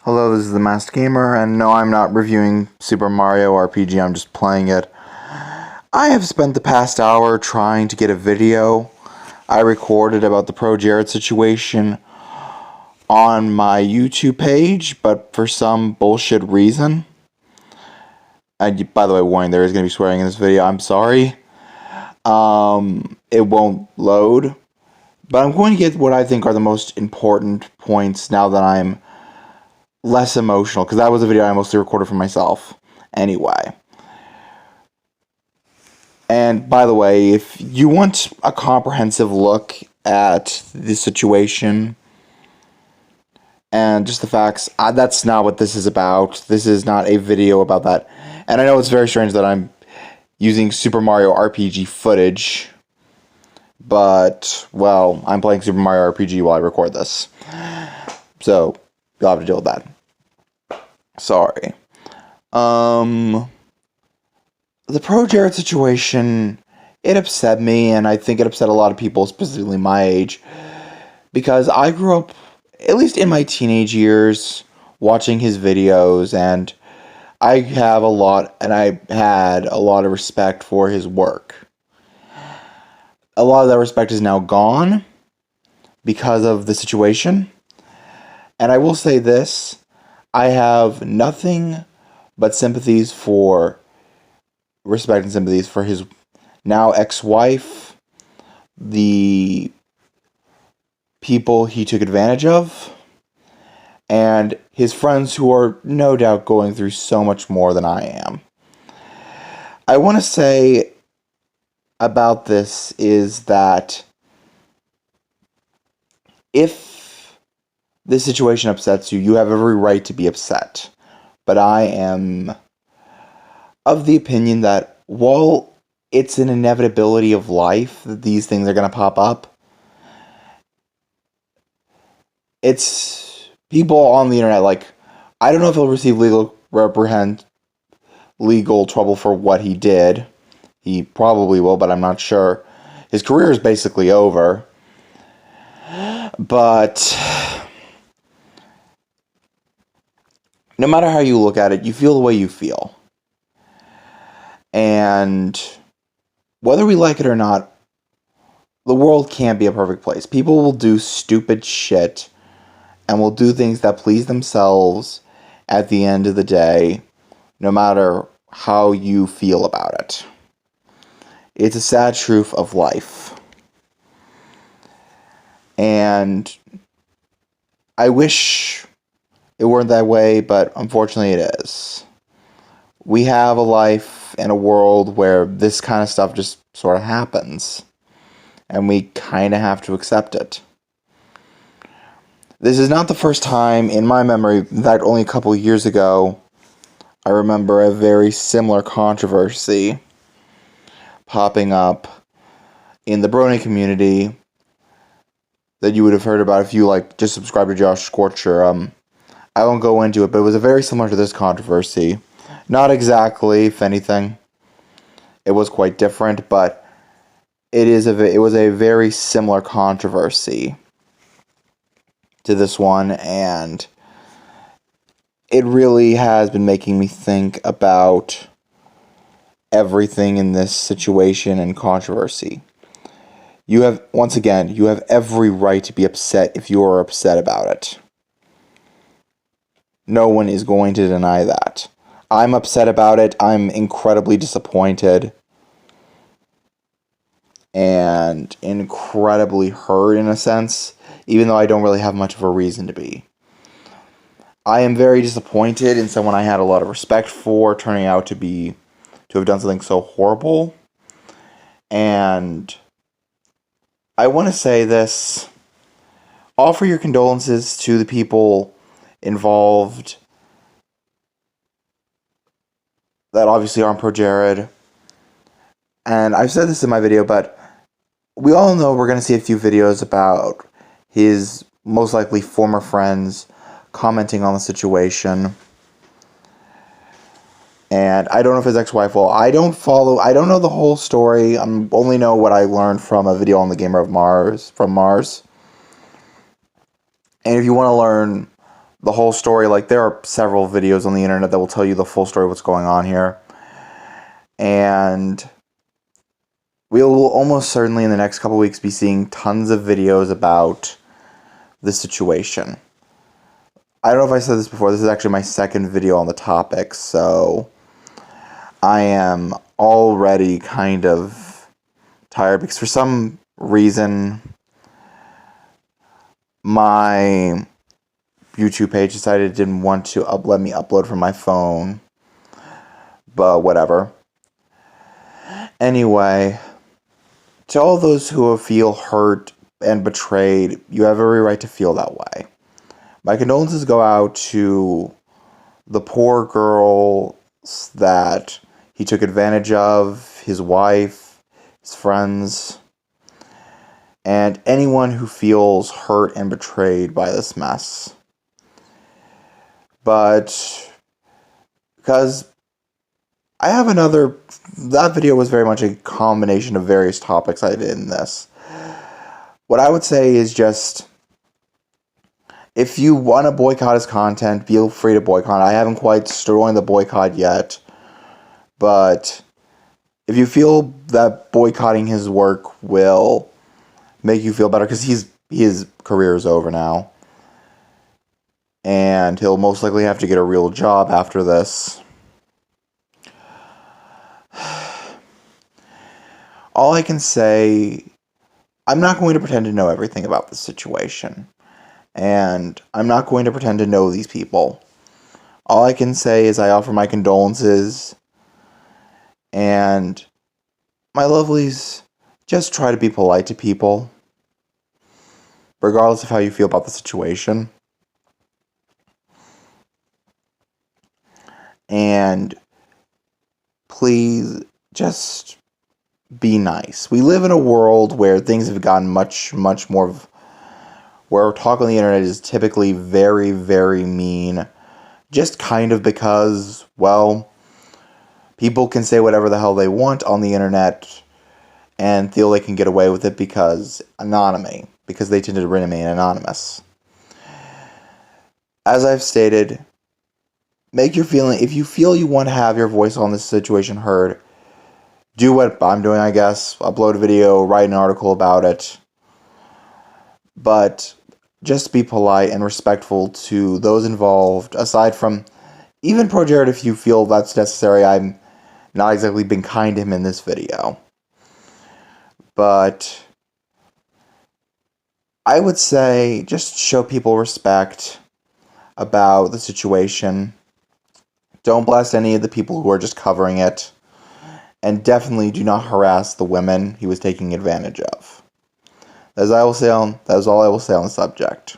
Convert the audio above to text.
Hello, this is the Masked Gamer, and no, I'm not reviewing Super Mario RPG, I'm just playing it. I have spent the past hour trying to get a video I recorded about the projared situation on my YouTube page, but for some bullshit reason, and by the way, warning, there is going to be swearing in this video, I'm sorry, it won't load, but I'm going to get what I think are the most important points now that I'm less emotional, because that was a video I mostly recorded for myself anyway. And by the way, if you want a comprehensive look at the situation and just the facts, that's not what this is about. This is not a video about that. And I know it's very strange that I'm using Super Mario RPG footage, but, well, I'm playing Super Mario RPG while I record this. So, you'll have to deal with that. Sorry. The projared situation, it upset me, and I think it upset a lot of people, specifically my age, because I grew up, at least in my teenage years, watching his videos, and I had a lot of respect for his work. A lot of that respect is now gone because of the situation, and I will say this, I have nothing but respect and sympathies for his now ex-wife, the people he took advantage of, and his friends who are no doubt going through so much more than I am. I want to say about this is that if this situation upsets you, you have every right to be upset. But I am of the opinion that while it's an inevitability of life that these things are going to pop up, it's people on the internet, like, I don't know if he'll receive legal trouble for what he did. He probably will, but I'm not sure. His career is basically over. But no matter how you look at it, you feel the way you feel. And whether we like it or not, the world can't be a perfect place. People will do stupid shit and will do things that please themselves at the end of the day, no matter how you feel about it. It's a sad truth of life. And I wish it weren't that way, but unfortunately it is. We have a life in a world where this kind of stuff just sort of happens, and we kind of have to accept it. This is not the first time in my memory. In fact, only a couple years ago, I remember a very similar controversy popping up in the Brony community that you would have heard about if you just subscribe to Josh Scorcher. I won't go into it, but it was very similar to this controversy. Not exactly, if anything. It was quite different, but it was a very similar controversy to this one, and it really has been making me think about everything in this situation and controversy. Once again, you have every right to be upset if you are upset about it. No one is going to deny that. I'm upset about it. I'm incredibly disappointed and incredibly hurt in a sense, even though I don't really have much of a reason to be. I am very disappointed in someone I had a lot of respect for turning out to have done something so horrible. And I want to say this. Offer your condolences to the people involved that obviously aren't projared. And I've said this in my video, but we all know we're going to see a few videos about his most likely former friends commenting on the situation. And I don't know if his ex-wife will. I don't know the whole story. I only know what I learned from a video on the Gamer of Mars, from Mars. And if you want to learn the whole story. Like, there are several videos on the internet that will tell you the full story of what's going on here. And we will almost certainly in the next couple weeks be seeing tons of videos about the situation. I don't know if I said this before, this is actually my second video on the topic, so I am already kind of tired because for some reason my YouTube page decided it didn't want to let me upload from my phone, but whatever. Anyway, to all those who feel hurt and betrayed, you have every right to feel that way. My condolences go out to the poor girls that he took advantage of, his wife, his friends, and anyone who feels hurt and betrayed by this mess. But, because I have that video was very much a combination of various topics I did in this. What I would say is just, if you want to boycott his content, feel free to boycott. I haven't quite joined the boycott yet, but if you feel that boycotting his work will make you feel better, because his career is over now, and he'll most likely have to get a real job after this. All I can say, I'm not going to pretend to know everything about this situation. And I'm not going to pretend to know these people. All I can say is I offer my condolences. And my lovelies, just try to be polite to people, regardless of how you feel about the situation. And please, just be nice. We live in a world where things have gotten much, much more, where talk on the internet is typically very, very mean, just kind of because, well, people can say whatever the hell they want on the internet and feel they can get away with it because they tend to remain anonymous. As I've stated, if you feel you want to have your voice on this situation heard, do what I'm doing, I guess. Upload a video, write an article about it. But just be polite and respectful to those involved. Aside from, even projared if you feel that's necessary. I'm not exactly being kind to him in this video. But I would say just show people respect about the situation. Don't blast any of the people who are just covering it. And definitely do not harass the women he was taking advantage of. That is all I will say on the subject.